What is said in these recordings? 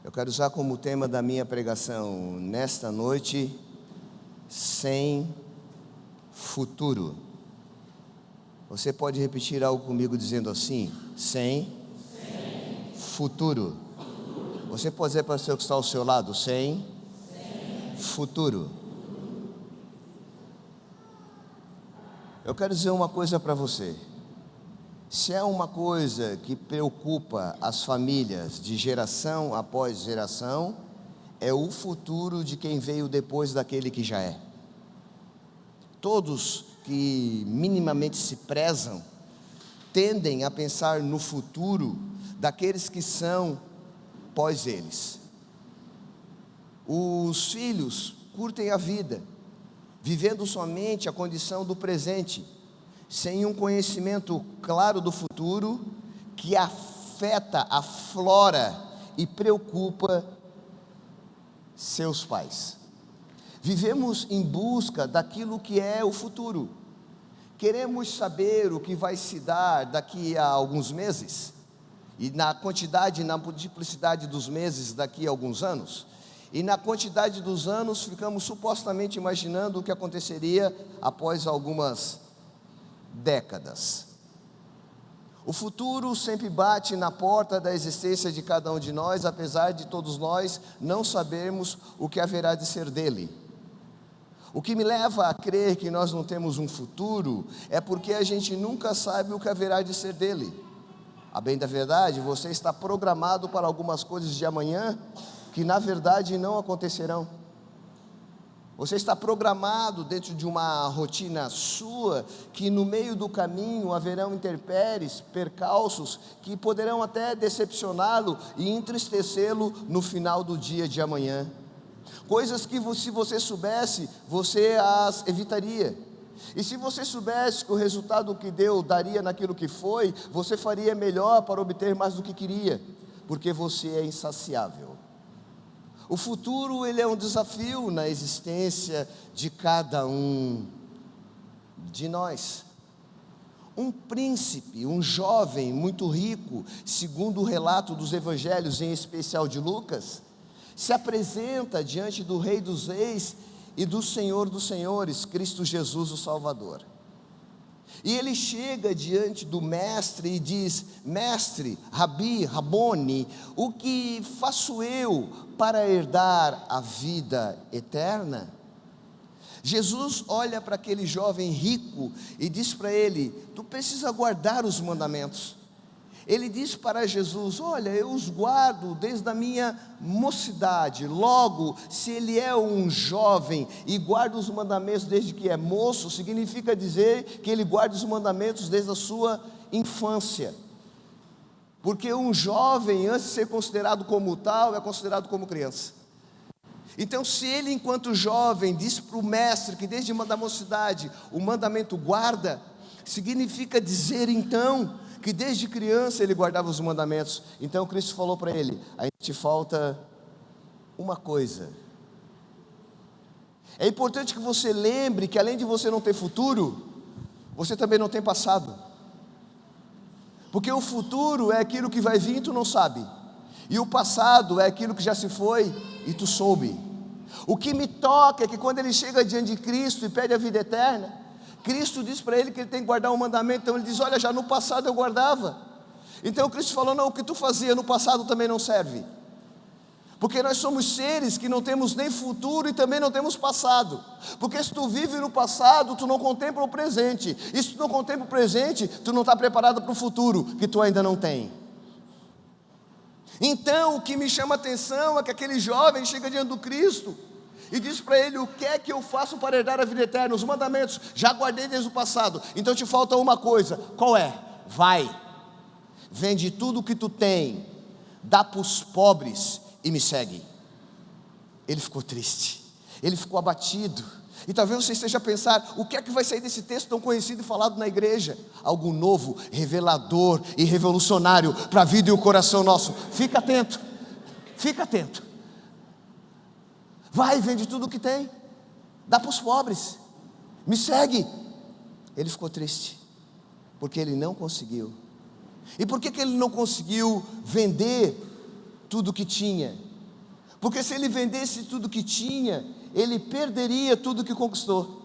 Eu quero usar como tema da minha pregação nesta noite, sem futuro. Você pode repetir algo comigo dizendo assim: sem futuro. Você pode dizer para o seu que está ao seu lado: sem futuro. Eu quero dizer uma coisa para você. Se é uma coisa que preocupa as famílias de geração após geração, é o futuro de quem veio depois daquele que já é. Todos que minimamente se prezam tendem a pensar no futuro daqueles que são pós eles. Os filhos curtem a vida, vivendo somente a condição do presente, sem um conhecimento claro do futuro, que afeta, aflora e preocupa seus pais. Vivemos em busca daquilo que é o futuro. Queremos saber o que vai se dar daqui a alguns meses, e na quantidade, na multiplicidade dos meses daqui a alguns anos, e na quantidade dos anos ficamos supostamente imaginando o que aconteceria após algumas décadas. O futuro sempre bate na porta da existência de cada um de nós, apesar de todos nós não sabermos o que haverá de ser dele. O que me leva a crer que nós não temos um futuro é porque a gente nunca sabe o que haverá de ser dele. A bem da verdade, você está programado para algumas coisas de amanhã que na verdade não acontecerão. Você está programado dentro de uma rotina sua, que no meio do caminho haverão intempéries, percalços, que poderão até decepcioná-lo e entristecê-lo no final do dia de amanhã. Coisas que se você soubesse, você as evitaria. E se você soubesse que o resultado que deu daria naquilo que foi, você faria melhor para obter mais do que queria, porque você é insaciável. O futuro, ele é um desafio na existência de cada um de nós. Um príncipe, um jovem muito rico, segundo o relato dos evangelhos, em especial de Lucas, se apresenta diante do Rei dos Reis e do Senhor dos Senhores, Cristo Jesus, o Salvador. E ele chega diante do mestre e diz: mestre, Rabi, Rabone, o que faço eu para herdar a vida eterna? Jesus olha para aquele jovem rico e diz para ele: tu precisa guardar os mandamentos. Ele diz para Jesus: olha, eu os guardo desde a minha mocidade. Logo, se ele é um jovem e guarda os mandamentos desde que é moço, significa dizer que ele guarda os mandamentos desde a sua infância. Porque um jovem, antes de ser considerado como tal, é considerado como criança. Então, se ele, enquanto jovem, diz para o mestre que desde a mocidade o mandamento guarda, significa dizer então que desde criança ele guardava os mandamentos. Então Cristo falou para ele: ainda te falta uma coisa. É importante que você lembre que além de você não ter futuro, você também não tem passado. Porque o futuro é aquilo que vai vir e tu não sabe, e o passado é aquilo que já se foi e tu soube. O que me toca é que quando ele chega diante de Cristo e pede a vida eterna, Cristo diz para ele que ele tem que guardar um mandamento. Então ele diz: olha, já no passado eu guardava. Então Cristo falou: não, o que tu fazia no passado também não serve. Porque nós somos seres que não temos nem futuro e também não temos passado. Porque se tu vive no passado, tu não contempla o presente. E se tu não contempla o presente, tu não está preparado para o futuro, que tu ainda não tem. Então o que me chama a atenção é que aquele jovem chega diante do Cristo e diz para ele: o que é que eu faço para herdar a vida eterna? Os mandamentos, já guardei desde o passado. Então te falta uma coisa. Qual é? Vai, vende tudo o que tu tem, dá para os pobres e me segue. Ele ficou triste, ele ficou abatido. E talvez você esteja a pensar: o que é que vai sair desse texto tão conhecido e falado na igreja? Algo novo, revelador e revolucionário para a vida e o coração nosso. Fica atento, fica atento. Vai, vende tudo o que tem, dá para os pobres, me segue. Ele ficou triste, porque ele não conseguiu. E por que ele não conseguiu vender tudo o que tinha? Porque se ele vendesse tudo que tinha, ele perderia tudo que conquistou.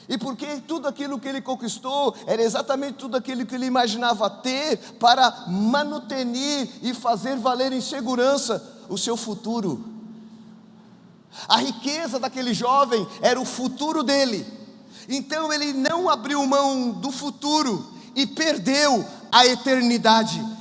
E porque tudo aquilo que ele conquistou era exatamente tudo aquilo que ele imaginava ter para manutenir e fazer valer em segurança o seu futuro. A riqueza daquele jovem era o futuro dele. Então ele não abriu mão do futuro e perdeu a eternidade.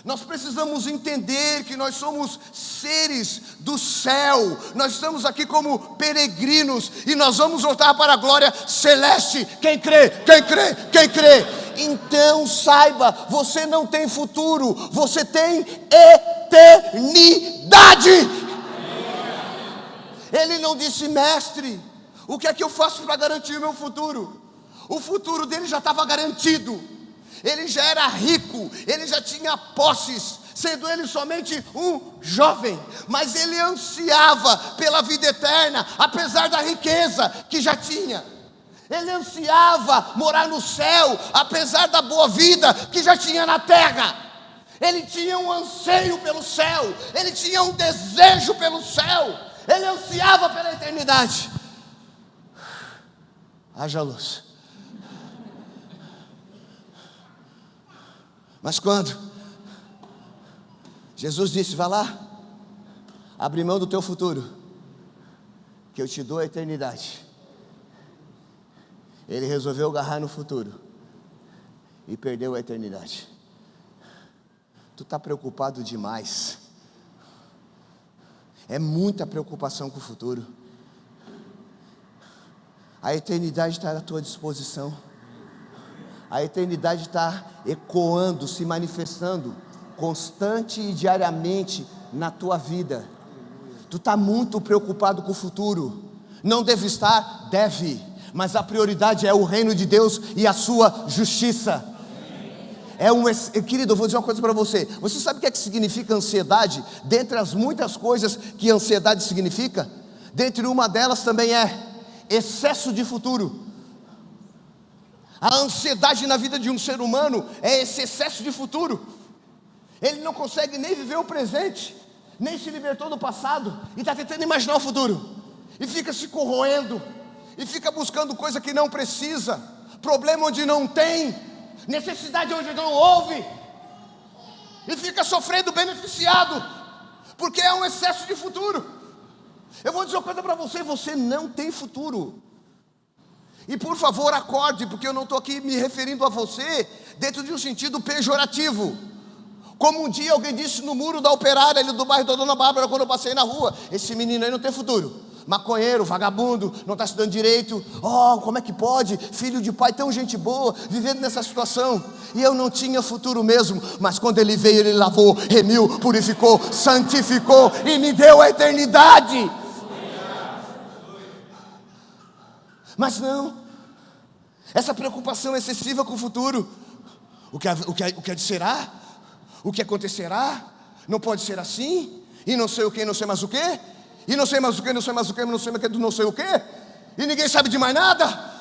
Nós precisamos entender que nós somos seres do céu. Nós estamos aqui como peregrinos e nós vamos voltar para a glória celeste. Quem crê? Quem crê? Quem crê? Então saiba, você não tem futuro, você tem eternidade. Ele não disse: mestre, o que é que eu faço para garantir o meu futuro? O futuro dele já estava garantido. Ele já era rico, ele já tinha posses, sendo ele somente um jovem, mas ele ansiava pela vida eterna, apesar da riqueza que já tinha. Ele ansiava morar no céu, apesar da boa vida que já tinha na terra. Ele tinha um anseio pelo céu, ele tinha um desejo pelo céu, ele ansiava pela eternidade. Haja luz. Mas quando Jesus disse: vá lá, abre mão do teu futuro, que eu te dou a eternidade, ele resolveu agarrar no futuro e perdeu a eternidade. Tu está preocupado demais. É muita preocupação com o futuro. A eternidade está à tua disposição. A eternidade está ecoando, se manifestando constante e diariamente na tua vida. Tu está muito preocupado com o futuro. Não deve estar? Deve. Mas a prioridade é o reino de Deus e a sua justiça. Querido, eu vou dizer uma coisa para você. Você sabe o que é que significa ansiedade? Dentre as muitas coisas que ansiedade significa, dentre uma delas também é excesso de futuro. A ansiedade na vida de um ser humano é esse excesso de futuro. Ele não consegue nem viver o presente, nem se libertou do passado, e está tentando imaginar o futuro, e fica se corroendo, e fica buscando coisa que não precisa, problema onde não tem, necessidade onde não houve, e fica sofrendo beneficiado, porque é um excesso de futuro. Eu vou dizer uma coisa para você: você não tem futuro. E por favor acorde, porque eu não estou aqui me referindo a você dentro de um sentido pejorativo. Como um dia alguém disse no muro da Operária, ali do bairro da Dona Bárbara, quando eu passei na rua: esse menino aí não tem futuro, maconheiro, vagabundo, não está estudando direito. Oh, como é que pode, filho de pai tão gente boa, vivendo nessa situação? E eu não tinha futuro mesmo, mas quando ele veio, ele lavou, remiu, purificou, santificou e me deu a eternidade. Mas não, essa preocupação excessiva com o futuro, o que será? O que acontecerá? Não pode ser assim, e não sei o que, não sei mais o que, e não sei mais o que, não sei mais o que, não sei mais o que, não sei o que, e ninguém sabe de mais nada.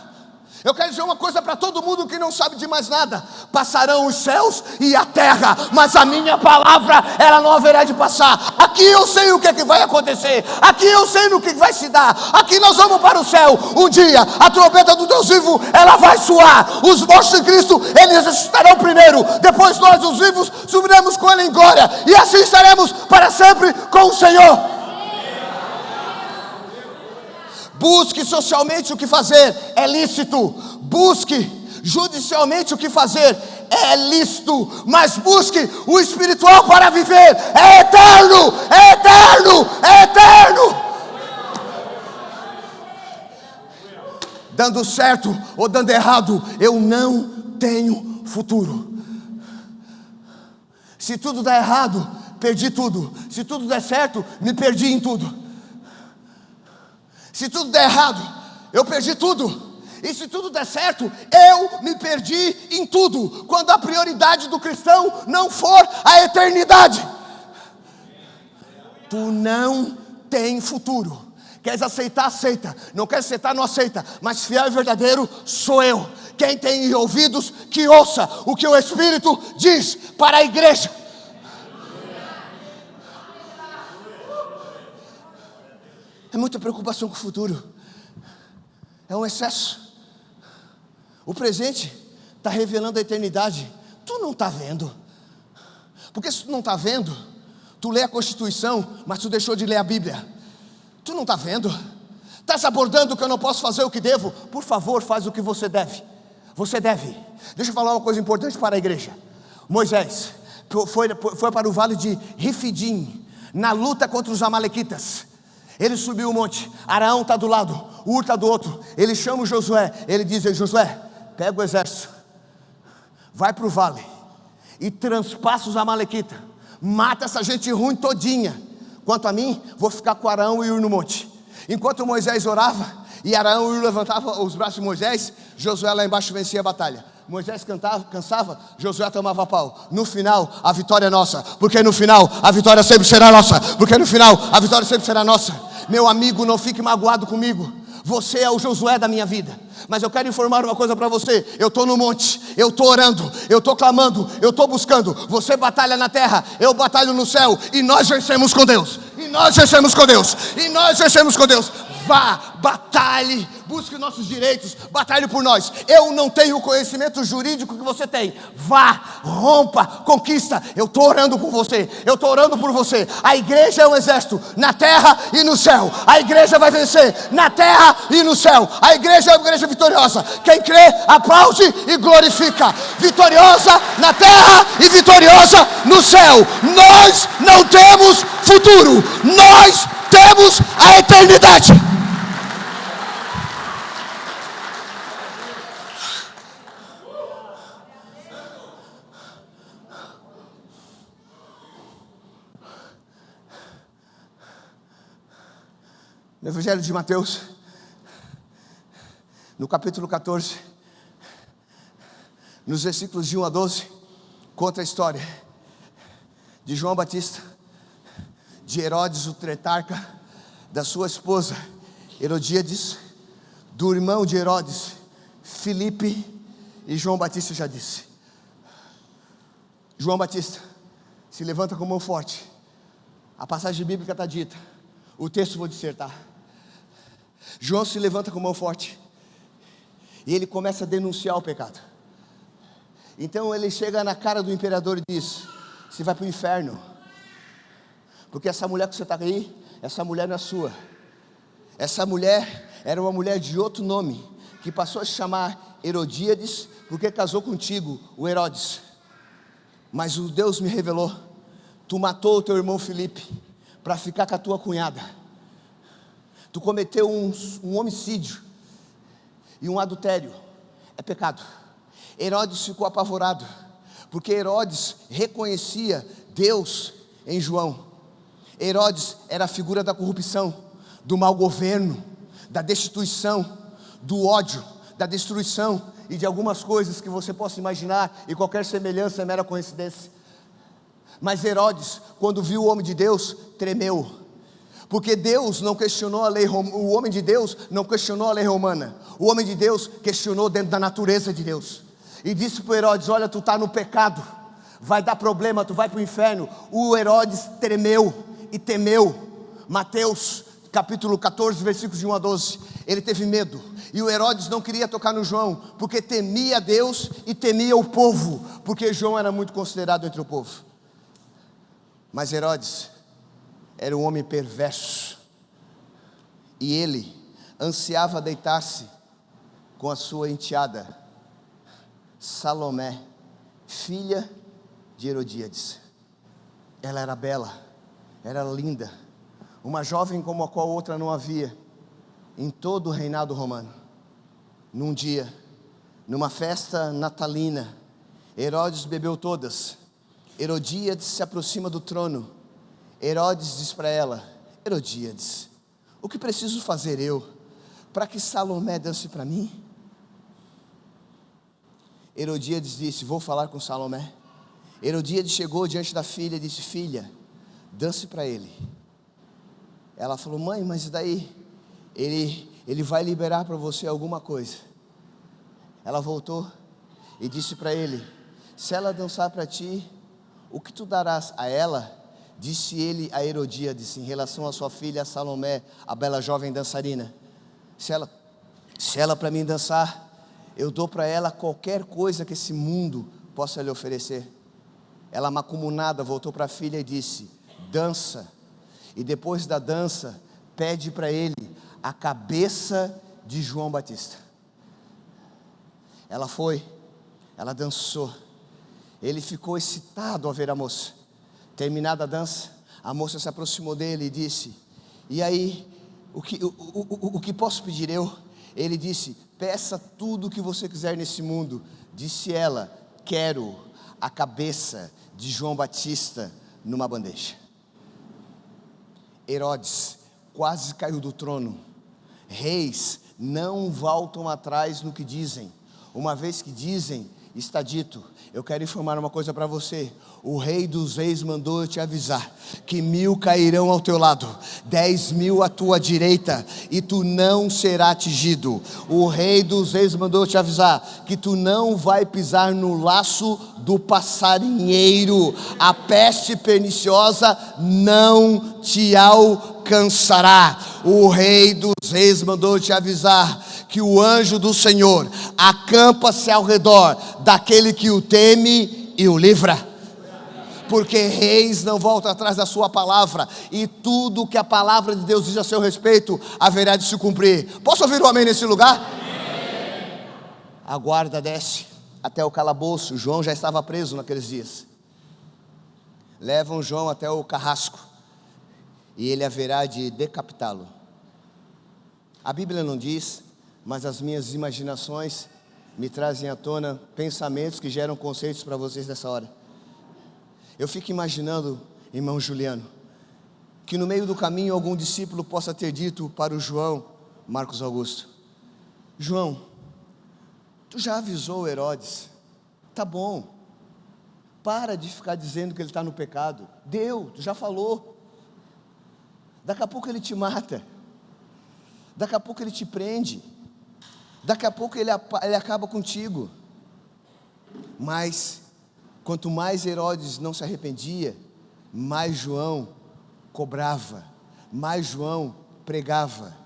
Eu quero dizer uma coisa para todo mundo que não sabe de mais nada: passarão os céus e a terra, mas a minha palavra, ela não haverá de passar. Aqui eu sei o que é que vai acontecer, aqui eu sei no que vai se dar, aqui nós vamos para o céu. Um dia a trombeta do Deus vivo, ela vai soar, os mortos em Cristo, eles ressuscitarão primeiro, depois nós os vivos subiremos com Ele em glória, e assim estaremos para sempre com o Senhor. Busque socialmente o que fazer, é lícito. Busque judicialmente o que fazer, é lícito. Mas busque o espiritual para viver, é eterno, é eterno, é eterno. Dando certo ou dando errado, eu não tenho futuro. Se tudo der errado, perdi tudo. Se tudo der certo, me perdi em tudo. Se tudo der errado, eu perdi tudo. E se tudo der certo, eu me perdi em tudo, quando a prioridade do cristão não for a eternidade. Tu não tem futuro. Queres aceitar, aceita. Não queres aceitar, não aceita. Mas fiel e verdadeiro sou eu. Quem tem ouvidos, que ouça o que o Espírito diz para a igreja. É muita preocupação com o futuro. É um excesso. O presente está revelando a eternidade. Tu não está vendo. Porque se tu não está vendo, tu lê a Constituição, mas tu deixou de ler a Bíblia. Tu não está vendo. Estás abordando que eu não posso fazer o que devo. Por favor, faz o que você deve. Você deve. Deixa eu falar uma coisa importante para a igreja. Moisés foi para o vale de Refidim, na luta contra os amalequitas. Ele subiu o monte, Araão está do lado, Ur está do outro. Ele chama o Josué, ele diz: Josué, pega o exército, vai para o vale e transpassa os amalequitas, mata essa gente ruim todinha. Quanto a mim, vou ficar com Araão e Ur no monte. Enquanto Moisés orava e Araão e Ur levantavam os braços de Moisés, Josué lá embaixo vencia a batalha. Moisés cansava, Josué tomava pau. No final, a vitória é nossa. Porque no final, a vitória sempre será nossa. Porque no final, a vitória sempre será nossa. Meu amigo, não fique magoado comigo. Você é o Josué da minha vida. Mas eu quero informar uma coisa para você. Eu estou no monte, eu estou orando, eu estou clamando, eu estou buscando. Você batalha na terra, eu batalho no céu. E nós vencemos com Deus. E nós vencemos com Deus. E nós vencemos com Deus. Vá, batalhe, busque nossos direitos, batalhe por nós. Eu não tenho o conhecimento jurídico que você tem. Vá, rompa, conquista. Eu estou orando por você, eu estou orando por você. A igreja é um exército, na terra e no céu. A igreja vai vencer, na terra e no céu. A igreja é uma igreja vitoriosa. Quem crê, aplaude e glorifica. Vitoriosa na terra e vitoriosa no céu. Nós não temos futuro, nós temos a eternidade. No Evangelho de Mateus, no capítulo 14, nos versículos de 1 a 12, conta a história de João Batista, de Herodes o tetrarca, da sua esposa Herodíades, do irmão de Herodes, Filipe, e João Batista já disse. João Batista se levanta com mão forte. A passagem bíblica está dita, o texto vou dissertar. João se levanta com mão forte e ele começa a denunciar o pecado. Então ele chega na cara do imperador e diz: você vai para o inferno, porque essa mulher que você está aí, essa mulher não é sua. Essa mulher era uma mulher de outro nome, que passou a se chamar Herodíades, porque casou contigo, o Herodes. Mas o Deus me revelou, tu matou o teu irmão Filipe para ficar com a tua cunhada. Tu cometeu um homicídio e um adultério. É pecado. Herodes ficou apavorado, porque Herodes reconhecia Deus em João. Herodes era a figura da corrupção, do mau governo, da destituição, do ódio, da destruição e de algumas coisas que você possa imaginar, e qualquer semelhança é mera coincidência. Mas Herodes, quando viu o homem de Deus, tremeu. Porque Deus não questionou a lei, o homem de Deus não questionou a lei romana. O homem de Deus questionou dentro da natureza de Deus. E disse para o Herodes: olha, tu está no pecado, vai dar problema, tu vai para o inferno. O Herodes tremeu e temeu. Mateus capítulo 14, versículos de 1 a 12. Ele teve medo. E o Herodes não queria tocar no João, porque temia Deus e temia o povo, porque João era muito considerado entre o povo. Mas Herodes era um homem perverso, e ele ansiava deitar-se com a sua enteada Salomé, filha de Herodíades. Ela era bela, era linda, uma jovem como a qual outra não havia em todo o reinado romano. Num dia, numa festa natalina, Herodes bebeu todas. Herodíades se aproxima do trono. Herodes diz para ela: Herodíades, o que preciso fazer eu para que Salomé dance para mim? Herodíades disse: vou falar com Salomé. Herodíades chegou diante da filha e disse: filha, dance para ele. Ela falou: mãe, mas daí ele vai liberar para você alguma coisa. Ela voltou e disse para ele: se ela dançar para ti, o que tu darás a ela Disse ele a Herodíades em relação à sua filha Salomé, a bela jovem dançarina: se ela para mim dançar, eu dou para ela qualquer coisa que esse mundo possa lhe oferecer. Ela, macumunada, voltou para a filha e disse: dança, e depois da dança, pede para ele a cabeça de João Batista. Ela foi, ela dançou, ele ficou excitado ao ver a moça. Terminada a dança, a moça se aproximou dele e disse: e aí, o que posso pedir eu? Ele disse: peça tudo o que você quiser nesse mundo. Disse ela: quero a cabeça de João Batista numa bandeja. Herodes quase caiu do trono. Reis não voltam atrás no que dizem. Uma vez que dizem, está dito. Eu quero informar uma coisa para você: o Rei dos Reis mandou eu te avisar que 1000 cairão ao teu lado, 10.000 à tua direita, e tu não será atingido. O Rei dos Reis mandou eu te avisar que tu não vai pisar no laço do passarinheiro. A peste perniciosa não te alcançará. O Rei dos Reis mandou te avisar que o anjo do Senhor acampa-se ao redor daquele que o teme e o livra. Porque reis não voltam atrás da sua palavra, e tudo que a palavra de Deus diz a seu respeito haverá de se cumprir. Posso ouvir um amém nesse lugar? Amém. A guarda desce até o calabouço. João já estava preso naqueles dias. Levam João até o carrasco, e ele haverá de decapitá-lo. A Bíblia não diz, mas as minhas imaginações me trazem à tona pensamentos que geram conceitos para vocês nessa hora. Eu fico imaginando, irmão Juliano, que no meio do caminho algum discípulo possa ter dito para o João Marcos Augusto: João, tu já avisou Herodes? Tá bom, para de ficar dizendo que ele está no pecado. Deu, tu já falou. Daqui a pouco ele te mata, daqui a pouco ele te prende, daqui a pouco ele acaba contigo. Mas quanto mais Herodes não se arrependia, mais João cobrava, mais João pregava.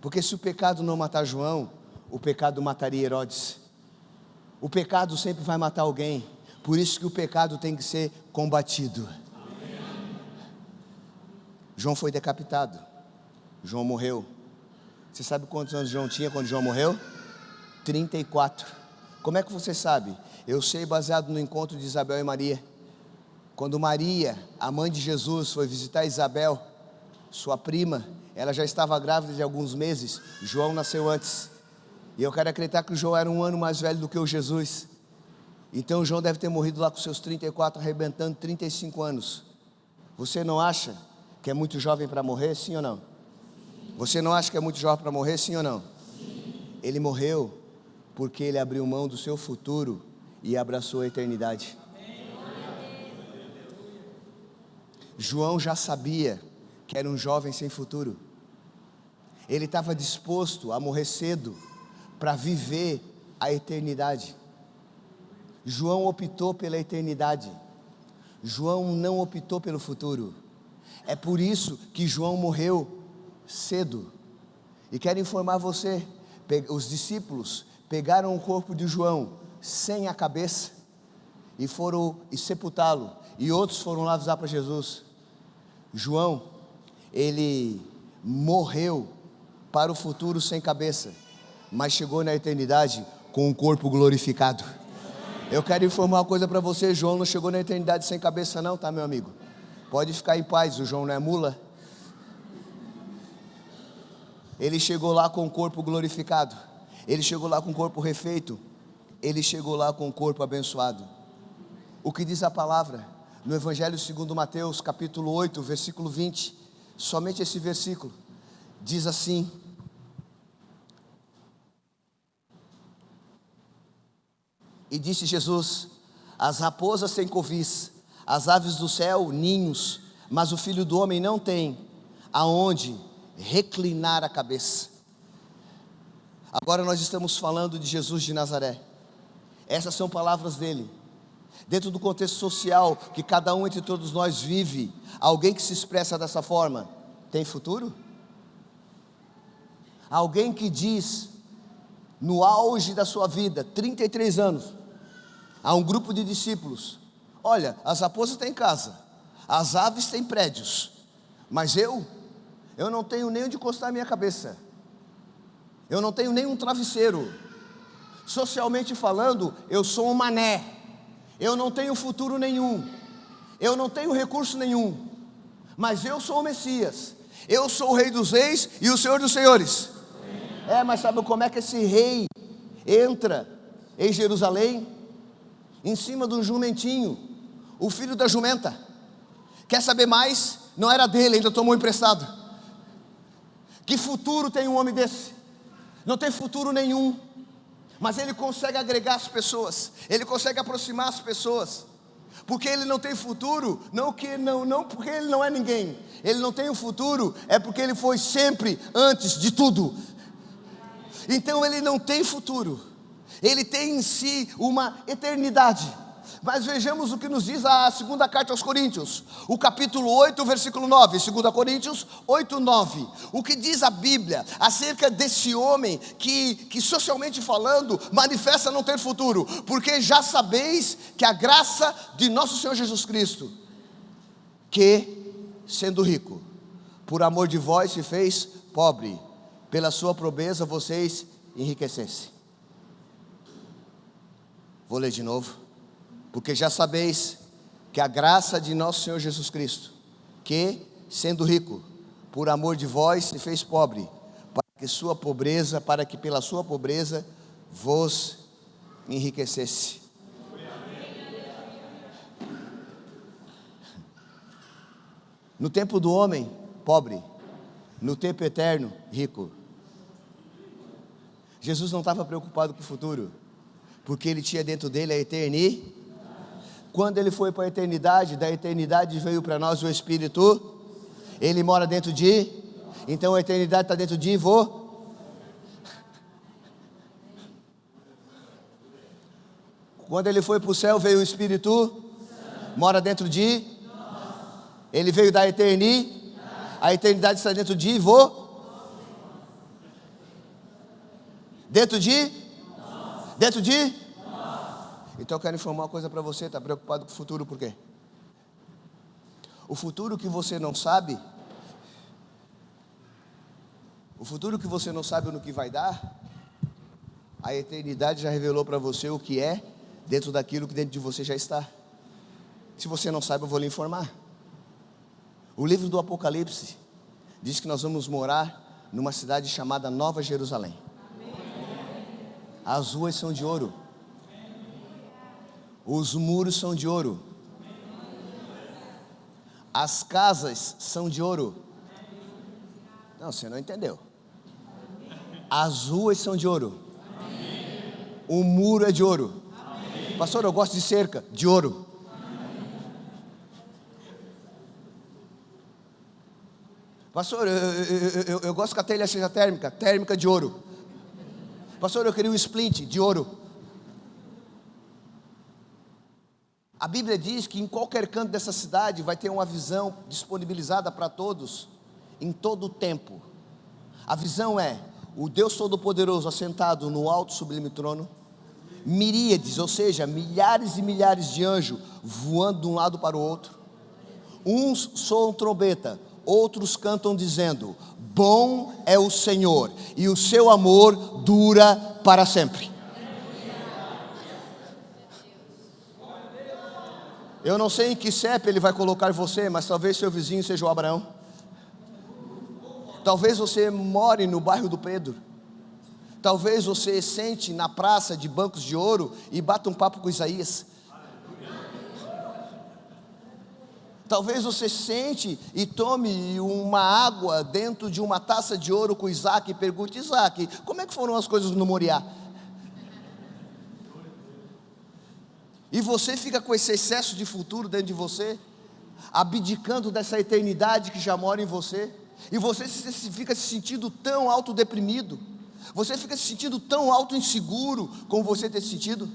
Porque se o pecado não matar João, o pecado mataria Herodes. O pecado sempre vai matar alguém. Por isso que o pecado tem que ser combatido. João foi decapitado. João morreu. Você sabe quantos anos João tinha quando João morreu? 34. Como é que você sabe? Eu sei baseado no encontro de Isabel e Maria. Quando Maria, a mãe de Jesus, foi visitar Isabel, sua prima, ela já estava grávida de alguns meses. João nasceu antes. E eu quero acreditar que o João era um ano mais velho do que o Jesus. Então João deve ter morrido lá com seus 34, arrebentando 35 anos. Você não acha que é muito jovem para morrer, sim ou não? Você não acha que é muito jovem para morrer, sim ou não? Sim. Ele morreu porque ele abriu mão do seu futuro e abraçou a eternidade. João já sabia que era um jovem sem futuro. Ele estava disposto a morrer cedo para viver a eternidade. João optou pela eternidade. João não optou pelo futuro. É por isso que João morreu cedo. E quero informar você, os discípulos pegaram o corpo de João sem a cabeça e foram sepultá-lo, e outros foram lá avisar para Jesus. João, ele morreu para o futuro sem cabeça, mas chegou na eternidade com um corpo glorificado. Eu quero informar uma coisa para você: João não chegou na eternidade sem cabeça não, tá, meu amigo? Pode ficar em paz, o João não é mula. Ele chegou lá com o corpo glorificado, ele chegou lá com o corpo refeito, ele chegou lá com o corpo abençoado. O que diz a palavra no Evangelho segundo Mateus, capítulo 8, versículo 20, somente esse versículo, diz assim: e disse Jesus: as raposas têm covis, as aves do céu ninhos, mas o Filho do Homem não tem aonde reclinar a cabeça. Agora nós estamos falando de Jesus de Nazaré. Essas são palavras dele. dentro do contexto social que cada um entre todos nós vive, alguém que se expressa dessa forma, tem futuro? Alguém que diz, no auge da sua vida, 33 anos, a um grupo de discípulos: olha, as raposas têm casa, as aves têm prédios, mas eu não tenho nem onde encostar a minha cabeça, eu não tenho nem um travesseiro, socialmente falando, eu sou um mané, eu não tenho futuro nenhum, eu não tenho recurso nenhum, mas eu sou o Messias, eu sou o Rei dos Reis e o Senhor dos Senhores. Mas sabe como é que esse rei entra em Jerusalém? Em cima de um jumentinho, o filho da jumenta. Quer saber mais? Não era dele, ainda tomou emprestado. Que futuro tem um homem desse? Não tem futuro nenhum, mas ele consegue agregar as pessoas, ele consegue aproximar as pessoas, porque ele não tem futuro, não porque ele não é ninguém, ele não tem um futuro, é porque ele foi sempre antes de tudo. Então ele não tem futuro, ele tem em si uma eternidade. Mas vejamos o que nos diz a segunda carta aos Coríntios, o capítulo 8, versículo 9, 2 Coríntios 8, 9, o que diz a Bíblia acerca desse homem que socialmente falando, manifesta não ter futuro, porque já sabeis que a graça de nosso Senhor Jesus Cristo, que sendo rico, por amor de vós se fez pobre, pela sua pobreza vocês enriquecessem. Vou ler de novo. Porque já sabeis que a graça de nosso Senhor Jesus Cristo, que sendo rico, por amor de vós se fez pobre, para que pela sua pobreza vos enriquecesse. No tempo do homem, pobre, no tempo eterno, rico. Jesus não estava preocupado com o futuro, porque ele tinha dentro dele a eternidade. Quando ele foi para a eternidade, da eternidade veio para nós o Espírito, ele mora dentro de, então a eternidade está dentro de Quando ele foi para o céu, veio o Espírito, mora dentro de, ele veio da eternidade, a eternidade está dentro de dentro de. Então eu quero informar uma coisa para você. Está preocupado com o futuro por quê? O futuro que você não sabe, no que vai dar, a eternidade já revelou para você o que é, dentro daquilo que dentro de você já está. Se você não sabe, eu vou lhe informar. O livro do Apocalipse diz que nós vamos morar numa cidade chamada Nova Jerusalém. As ruas são de ouro, os muros são de ouro, as casas são de ouro. Não, você não entendeu. As ruas são de ouro, o muro é de ouro. Pastor, eu gosto de cerca, de ouro. Pastor, eu gosto que a telha seja térmica de ouro. Pastor, eu queria um splint de ouro. A Bíblia diz que em qualquer canto dessa cidade vai ter uma visão disponibilizada para todos, em todo o tempo. A visão é o Deus Todo-Poderoso assentado no alto sublime trono, miríades, ou seja, milhares e milhares de anjos voando de um lado para o outro. Uns soam trombeta, outros cantam dizendo: bom é o Senhor, e o seu amor dura para sempre. Eu não sei em que CEP ele vai colocar você, mas talvez seu vizinho seja o Abraão. Talvez você more no bairro do Pedro. Talvez você sente na praça de bancos de ouro e bata um papo com Isaías. Talvez você sente e tome uma água dentro de uma taça de ouro com Isaac e pergunte: Isaac, como é que foram as coisas no Moriá? E você fica com esse excesso de futuro dentro de você, abdicando dessa eternidade que já mora em você, e você fica se sentindo tão autodeprimido, você fica se sentindo tão auto-inseguro como você tem se sentido.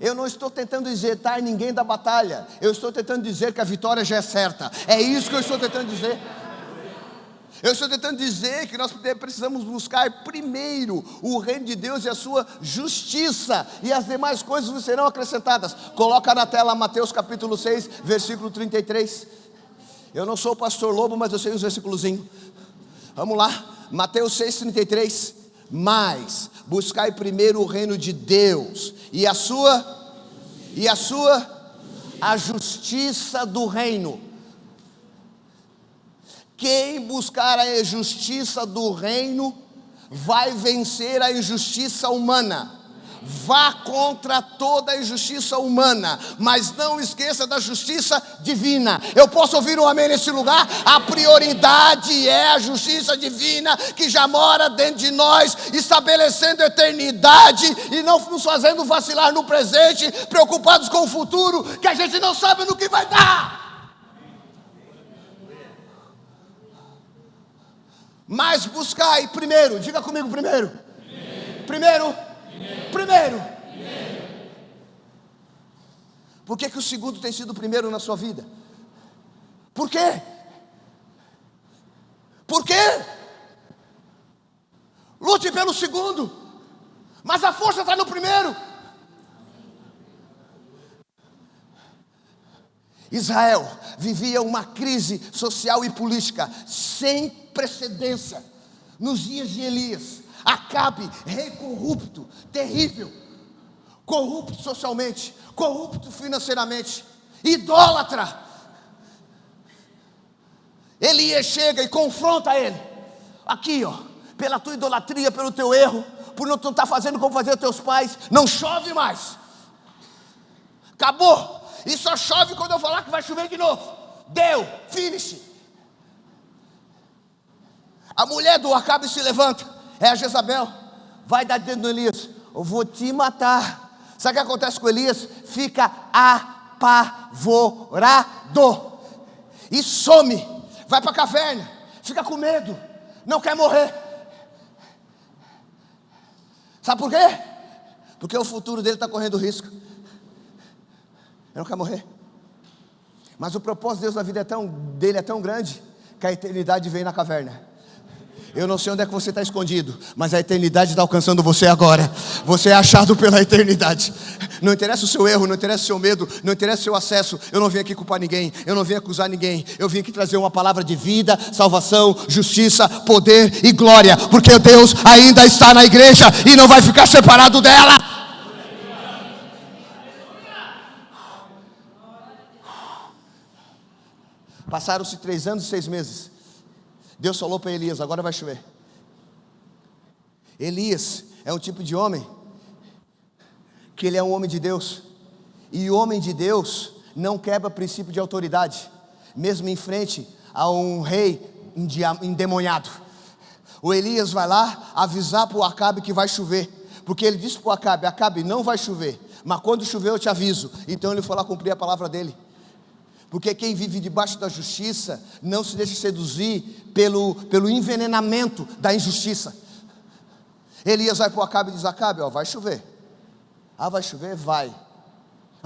Eu não estou tentando isentar ninguém da batalha. Eu estou tentando dizer que a vitória já é certa. É isso que eu estou tentando dizer. Eu estou tentando dizer que nós precisamos buscar primeiro o reino de Deus e a sua justiça, e as demais coisas nos serão acrescentadas. Coloca na tela Mateus capítulo 6, versículo 33. Eu não sou o pastor Lobo, mas eu sei os versículozinhos. Vamos lá, Mateus 6, 33. Mas buscai primeiro o reino de Deus e a justiça do reino. Quem buscar a justiça do reino vai vencer a injustiça humana. Vá contra toda a injustiça humana, mas não esqueça da justiça divina. Eu posso ouvir um amém nesse lugar? A prioridade é a justiça divina que já mora dentro de nós, estabelecendo eternidade e não nos fazendo vacilar no presente, preocupados com o futuro, que a gente não sabe no que vai dar. Mas buscai primeiro, diga comigo primeiro. Primeiro. Por que o segundo tem sido o primeiro na sua vida? Por quê? Lute pelo segundo, mas a força está no primeiro. Israel vivia uma crise social e política sem precedência nos dias de Elias. Acabe, rei corrupto, terrível, corrupto socialmente, corrupto financeiramente, idólatra. Elias chega e confronta ele. Aqui, pela tua idolatria, pelo teu erro, por não estar fazendo como faziam teus pais, não chove mais. Acabou. E só chove quando eu falar que vai chover de novo. Deu, finish. A mulher do Acabe se levanta, é a Jezabel, vai dar dentro do Elias. Eu vou te matar. Sabe o que acontece com Elias? Fica apavorado e some, vai para a caverna, fica com medo, não quer morrer. Sabe por quê? Porque o futuro dele está correndo risco. Ele não quer morrer. Mas o propósito de Deus na vida dele é tão grande que a eternidade vem na caverna. Eu não sei onde é que você está escondido, mas a eternidade está alcançando você agora. Você é achado pela eternidade. Não interessa o seu erro, não interessa o seu medo, não interessa o seu acesso. Eu não vim aqui culpar ninguém, eu não vim acusar ninguém. Eu vim aqui trazer uma palavra de vida, salvação, justiça, poder e glória. Porque Deus ainda está na igreja e não vai ficar separado dela. Passaram-se 3 anos e 6 meses. Deus falou para Elias, agora vai chover. Elias é um tipo de homem que ele é um homem de Deus. E o homem de Deus não quebra princípio de autoridade, mesmo em frente a um rei endemoniado. O Elias vai lá avisar para o Acabe que vai chover, porque ele disse para o Acabe, Acabe, não vai chover, mas quando chover eu te aviso. Então ele foi lá cumprir a palavra dele. Porque quem vive debaixo da justiça não se deixa seduzir pelo envenenamento da injustiça. Elias vai para o Acabe e diz, Acabe, vai chover. Vai chover? Vai.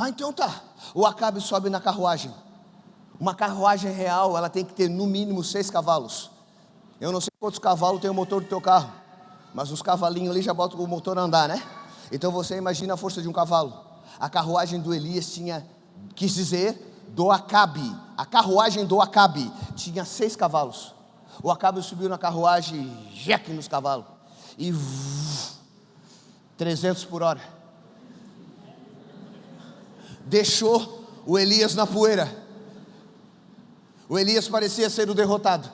Então tá. O Acabe sobe na carruagem. Uma carruagem real, ela tem que ter no mínimo 6 cavalos. Eu não sei quantos cavalos tem o motor do teu carro, mas os cavalinhos ali já botam o motor a andar, né? Então você imagina a força de um cavalo. A carruagem do Elias quis dizer, do Acabe, a carruagem do Acabe tinha 6 cavalos. O Acabe subiu na carruagem, jeque nos cavalos, e 300 por hora. Deixou o Elias na poeira. O Elias parecia ser o derrotado.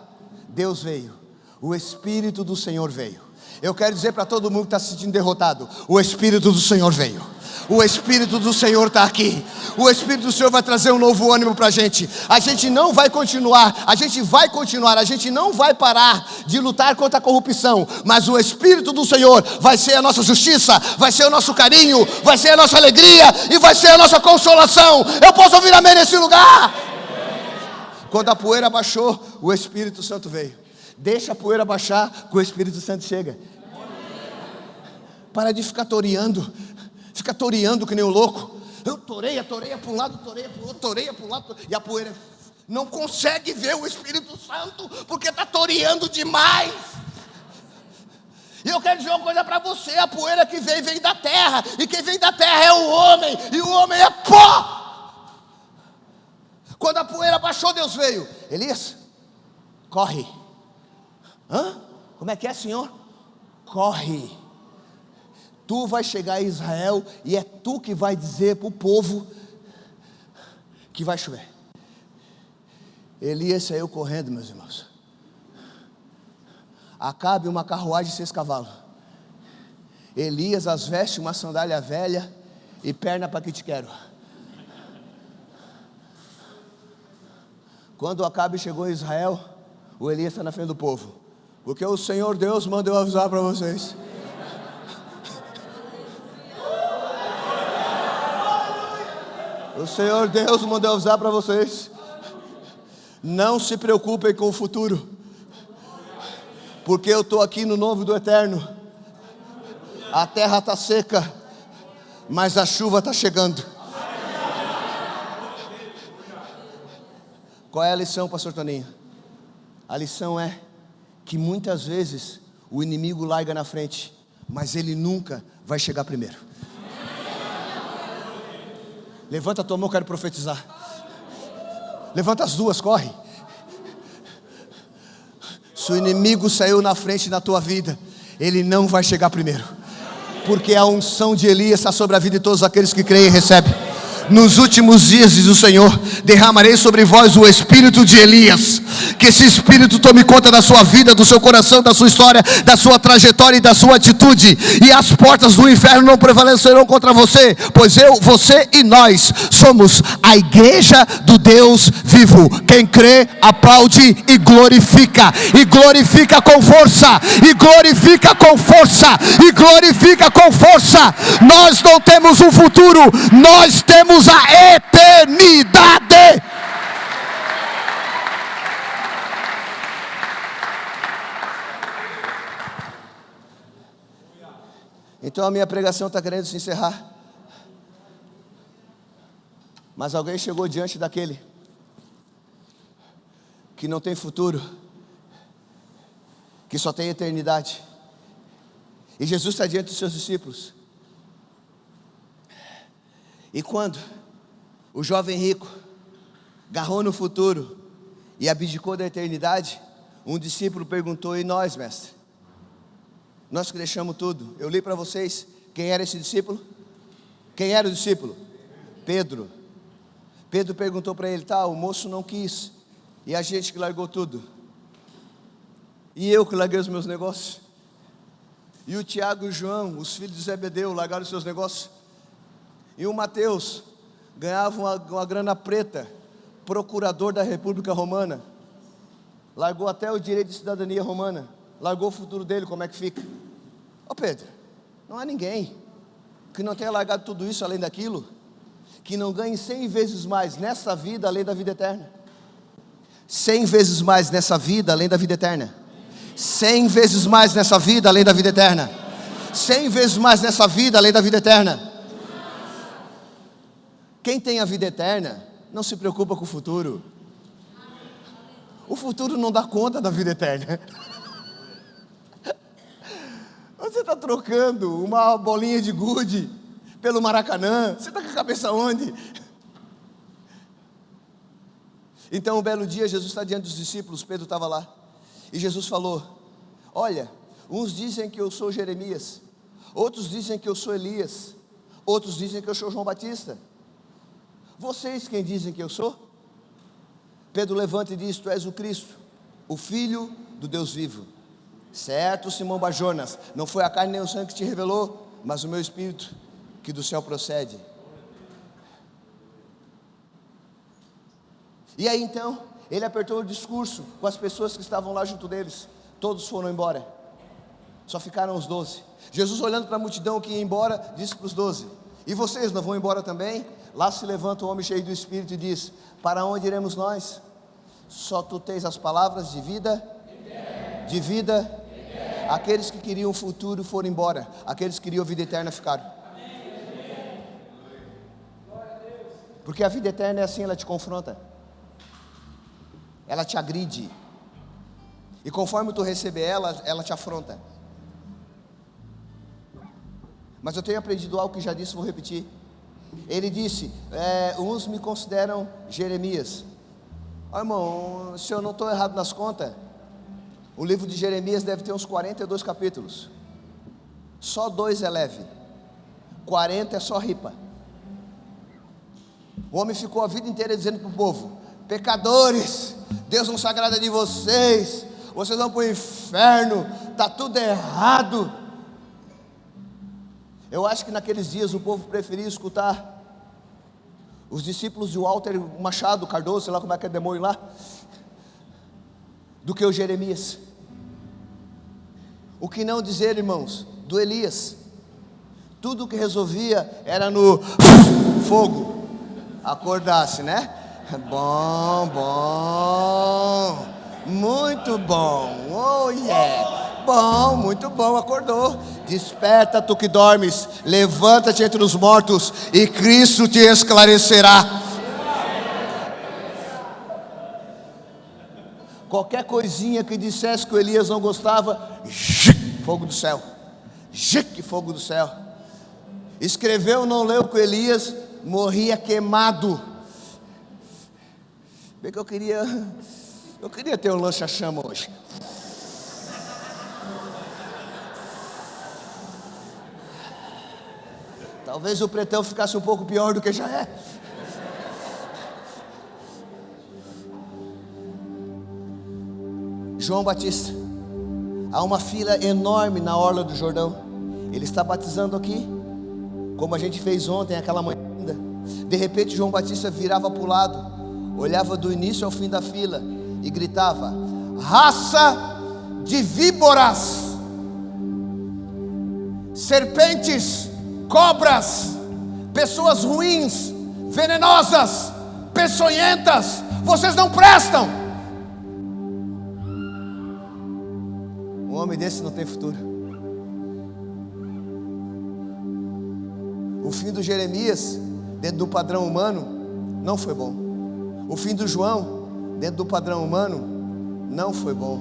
Deus veio, o Espírito do Senhor veio. Eu quero dizer para todo mundo que está se sentindo derrotado, o Espírito do Senhor veio. O Espírito do Senhor está aqui. O Espírito do Senhor vai trazer um novo ânimo para a gente. A gente não vai continuar, a gente vai continuar, a gente não vai parar de lutar contra a corrupção. Mas o Espírito do Senhor vai ser a nossa justiça, vai ser o nosso carinho, vai ser a nossa alegria e vai ser a nossa consolação. Eu posso ouvir amém nesse lugar? Quando a poeira baixou, o Espírito Santo veio. Deixa a poeira baixar, que o Espírito Santo chega. Para de ficar toreando. fica toreando que nem um louco. Eu toreia para um lado, toreia para o outro, toreia para um lado, e a poeira não consegue ver o Espírito Santo, porque está toreando demais. E eu quero dizer uma coisa para você: a poeira que vem da terra, e quem vem da terra é o homem, e o homem é pó. Quando a poeira baixou, Deus veio. Elias, corre. Como é que é, Senhor? Corre. Tu vai chegar a Israel, e é tu que vai dizer para o povo que vai chover. Elias saiu correndo, meus irmãos. Acabe uma carruagem de 6 cavalos. Elias as veste uma sandália velha e perna para que te quero. Quando Acabe chegou em Israel, o Elias está na frente do povo, porque o Senhor Deus mandou avisar para vocês. O Senhor Deus mandou avisar para vocês: não se preocupem com o futuro, porque eu estou aqui no novo do eterno. A terra está seca, mas a chuva está chegando. Qual é a lição, pastor Toninho? A lição é que muitas vezes o inimigo larga na frente, mas ele nunca vai chegar primeiro. Levanta a tua mão, eu quero profetizar. Levanta as duas, corre. Se o inimigo saiu na frente na tua vida, ele não vai chegar primeiro, porque a unção de Elias está sobre a vida de todos aqueles que creem e recebem. Nos últimos dias, diz o Senhor, derramarei sobre vós o espírito de Elias. Que esse espírito tome conta da sua vida, do seu coração, da sua história, da sua trajetória e da sua atitude. E as portas do inferno não prevalecerão contra você, pois eu, você e nós somos a igreja do Deus vivo. Quem crê, aplaude e glorifica. E glorifica com força. E glorifica com força. E glorifica com força. Nós não temos um futuro, nós temos a eternidade. Então a minha pregação está querendo se encerrar, mas alguém chegou diante daquele que não tem futuro, que só tem eternidade, e Jesus está diante dos seus discípulos. E quando o jovem rico agarrou no futuro e abdicou da eternidade, um discípulo perguntou: e nós, mestre? Nós que deixamos tudo. Eu li para vocês quem era esse discípulo. Quem era o discípulo? Pedro. Pedro perguntou para ele: tá, o moço não quis, e a gente que largou tudo, e eu que larguei os meus negócios, e o Tiago e o João, os filhos de Zebedeu, largaram os seus negócios, e o Mateus ganhava uma grana preta, procurador da República Romana, largou até o direito de cidadania romana, largou o futuro dele. Como é que fica? Ô Pedro, não há ninguém que não tenha largado tudo isso além daquilo, que não ganhe 100 vezes mais nessa vida além da vida eterna. 100 vezes mais nessa vida além da vida eterna. 100 vezes mais nessa vida além da vida eterna. 100 vezes mais nessa vida além da vida eterna. Quem tem a vida eterna não se preocupa com o futuro. O futuro não dá conta da vida eterna. Você está trocando uma bolinha de gude pelo Maracanã. Você está com a cabeça onde? Então um belo dia Jesus está diante dos discípulos, Pedro estava lá, e Jesus falou: olha, uns dizem que eu sou Jeremias, outros dizem que eu sou Elias, outros dizem que eu sou João Batista. Vocês quem dizem que eu sou? Pedro levanta e diz: tu és o Cristo, o Filho do Deus vivo. Certo, Simão Barjonas, não foi a carne nem o sangue que te revelou, mas o meu Espírito que do céu procede. E aí então, ele apertou o discurso com as pessoas que estavam lá junto deles. Todos foram embora, só ficaram os 12. Jesus, olhando para a multidão que ia embora, disse para os 12: e vocês não vão embora também? Lá se levanta um homem cheio do Espírito e diz: para onde iremos nós? Só tu tens as palavras de vida. De vida. Aqueles que queriam o futuro foram embora, aqueles que queriam a vida eterna ficaram. Porque a vida eterna é assim, ela te confronta, ela te agride, e conforme tu receber ela te afronta. Mas eu tenho aprendido algo que já disse, vou repetir. Ele disse, uns me consideram Jeremias. Irmão, se eu não estou errado nas contas, o livro de Jeremias deve ter uns 42 capítulos. Só 2 é leve, 40 é só ripa. O homem ficou a vida inteira dizendo para o povo: pecadores, Deus não se agrada de vocês, vocês vão para o inferno, está tudo errado. Eu acho que naqueles dias o povo preferia escutar os discípulos de Walter Machado Cardoso, sei lá como é que é demônio lá, do que o Jeremias. O que não dizer, irmãos, do Elias? Tudo que resolvia era no fogo. Acordasse, né? Bom, muito bom, oh yeah, bom, muito bom, acordou. Desperta tu que dormes, levanta-te entre os mortos e Cristo te esclarecerá. Qualquer coisinha que dissesse que o Elias não gostava, fogo do céu, fogo do céu. Escreveu, não leu que o Elias morria queimado. Bem que eu queria ter um lança-chama hoje. Talvez o pretão ficasse um pouco pior do que já é. João Batista, há uma fila enorme na orla do Jordão. Ele está batizando aqui, como a gente fez ontem, aquela manhã ainda. De repente João Batista virava para o lado, olhava do início ao fim da fila e gritava: raça de víboras, serpentes, cobras, pessoas ruins, venenosas, peçonhentas, vocês não prestam. Um homem desse não tem futuro. O fim do Jeremias, dentro do padrão humano, não foi bom. O fim do João, dentro do padrão humano, não foi bom.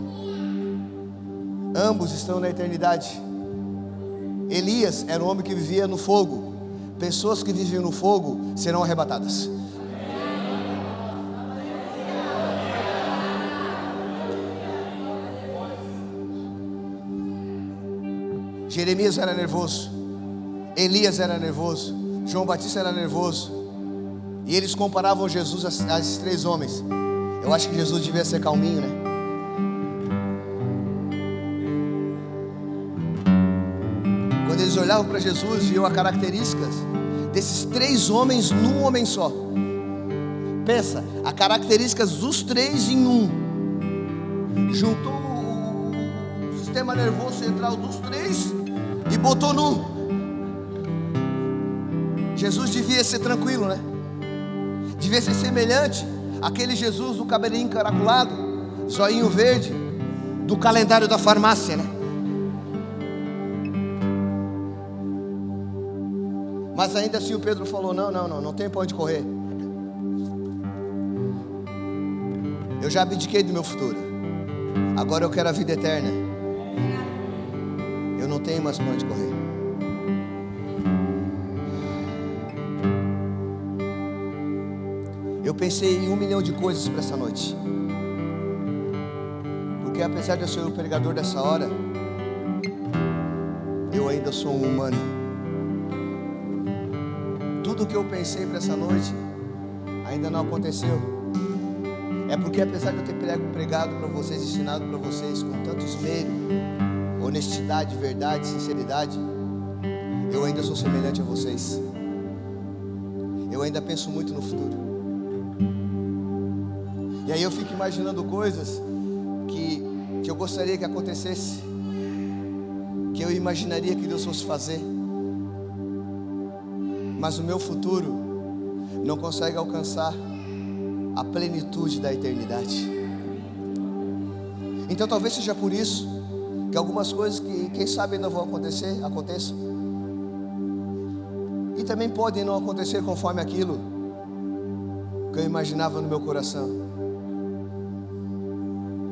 Ambos estão na eternidade. Elias era um homem que vivia no fogo. Pessoas que vivem no fogo serão arrebatadas. Jeremias era nervoso, Elias era nervoso, João Batista era nervoso, e eles comparavam Jesus a esses 3 homens. Eu acho que Jesus devia ser calminho, né? Quando eles olhavam para Jesus, viam as características desses 3 homens num homem só. Pensa, as características dos 3 em um. Juntou o sistema nervoso central dos 3 e botou num. Jesus devia ser tranquilo, né? Devia ser semelhante àquele Jesus do cabelinho encaracolado, zoinho verde, do calendário da farmácia, né? Mas ainda assim o Pedro falou: não tem para onde correr. Eu já abdiquei do meu futuro, agora eu quero a vida eterna. Eu não tenho mais para onde correr. Eu pensei em 1 milhão de coisas para essa noite, porque apesar de eu ser o pregador dessa hora, eu ainda sou um humano. Tudo que eu pensei para essa noite ainda não aconteceu. É porque apesar de eu ter pregado para vocês, ensinado para vocês com tanto esmero, honestidade, verdade, sinceridade, eu ainda sou semelhante a vocês. Eu ainda penso muito no futuro. E aí eu fico imaginando coisas que eu gostaria que acontecesse, que eu imaginaria que Deus fosse fazer, mas o meu futuro não consegue alcançar a plenitude da eternidade. Então talvez seja por isso que algumas coisas que quem sabe ainda vão acontecer, aconteçam, e também podem não acontecer conforme aquilo que eu imaginava no meu coração.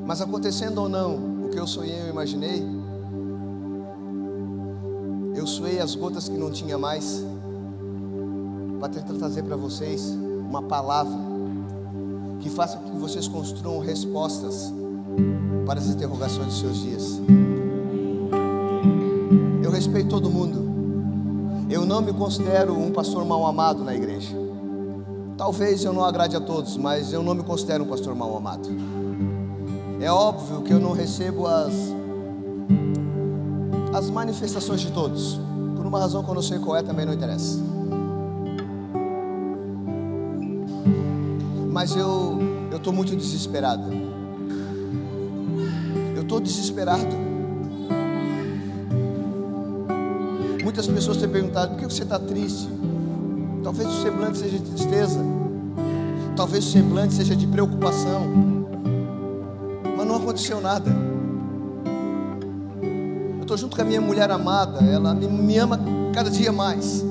Mas acontecendo ou não, o que eu sonhei, eu imaginei, eu suei as gotas que não tinha mais, para tentar trazer para vocês uma palavra que faça com que vocês construam respostas para as interrogações dos seus dias. Eu respeito todo mundo. Eu não me considero um pastor mal amado na igreja. Talvez eu não agrade a todos, mas eu não me considero um pastor mal amado. É óbvio que eu não recebo as manifestações de todos. Por uma razão que eu não sei qual é, também não interessa. Mas eu estou muito desesperado. Eu estou desesperado. Muitas pessoas têm perguntado: por que você está triste? Talvez o semblante seja de tristeza, talvez o semblante seja de preocupação, mas não aconteceu nada. Eu estou junto com a minha mulher amada, ela me ama cada dia mais.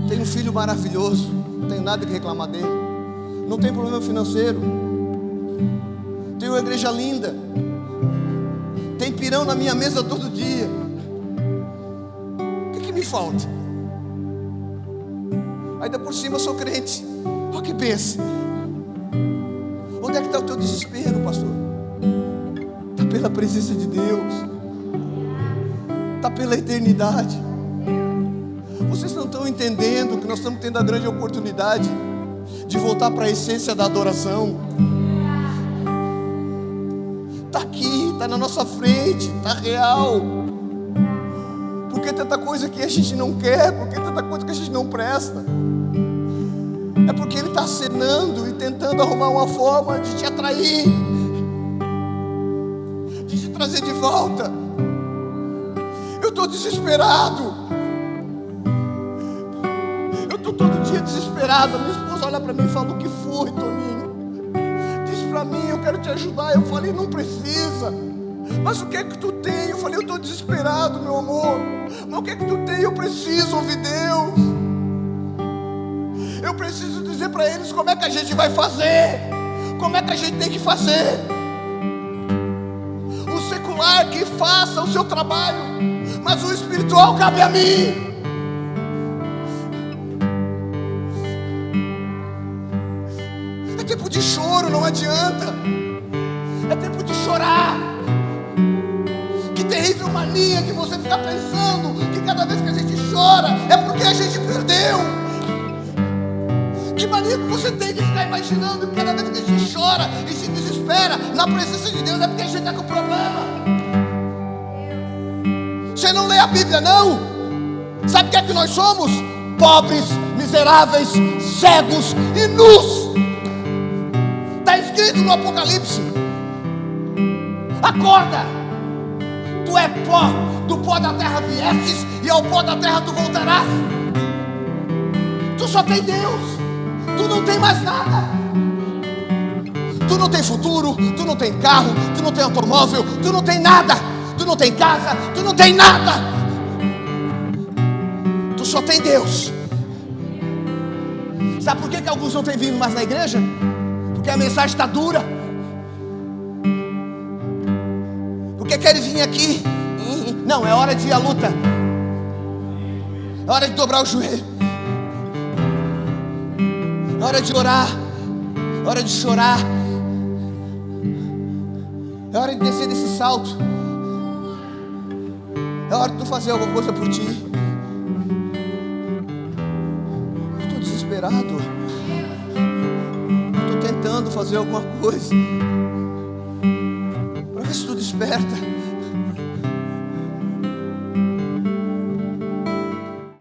Tenho um filho maravilhoso, não tenho nada que reclamar dele, não tenho problema financeiro, tenho uma igreja linda, tem pirão na minha mesa todo dia. O que me falta? Ainda por cima eu sou crente. Olha que bênção. Onde é que está o teu desespero, pastor? Está pela presença de Deus, está pela eternidade. Vocês não estão entendendo que nós estamos tendo a grande oportunidade de voltar para a essência da adoração. Está aqui, está na nossa frente, está real. Por que tanta coisa que a gente não quer? Por que tanta coisa que a gente não presta? É porque Ele está acenando e tentando arrumar uma forma de te atrair, de te trazer de volta. Eu estou desesperado. Eu estou todo dia desesperado. Minha esposa olha para mim e fala: o que foi, Toninho? Diz para mim, eu quero te ajudar. Eu falei: não precisa. Mas o que é que tu tem? Eu falei: eu estou desesperado, meu amor. Mas o que é que tu tem? Eu preciso ouvir Deus. Eu preciso dizer para eles como é que a gente vai fazer, como é que a gente tem que fazer. O secular que faça o seu trabalho, mas o espiritual cabe a mim. É tempo de choro, não adianta. É tempo de chorar. Que terrível mania que você fica pensando que cada vez que a gente chora é porque a gente perdeu. Que mania que você tem de ficar imaginando que cada vez que a gente chora e se desespera na presença de Deus é porque a gente está com problema. Você não lê a Bíblia, não? Sabe o que é que nós somos? Pobres, miseráveis, cegos e nus. Está escrito no Apocalipse. Acorda. Tu é pó, do pó da terra viestes e ao pó da terra tu voltarás. Tu só tem Deus. Tu não tem mais nada. Tu não tem futuro, tu não tem carro, tu não tem automóvel, tu não tem nada. Tu não tem casa, tu não tem nada. Tu só tem Deus. Sabe por que alguns não têm vindo mais na igreja? Porque a mensagem está dura. Porque querem vir aqui. Não, é hora de ir à luta. É hora de dobrar o joelho. É hora de orar, é hora de chorar, é hora de descer desse salto, é hora de tu fazer alguma coisa por ti. Eu estou desesperado, estou tentando fazer alguma coisa para ver se tu desperta.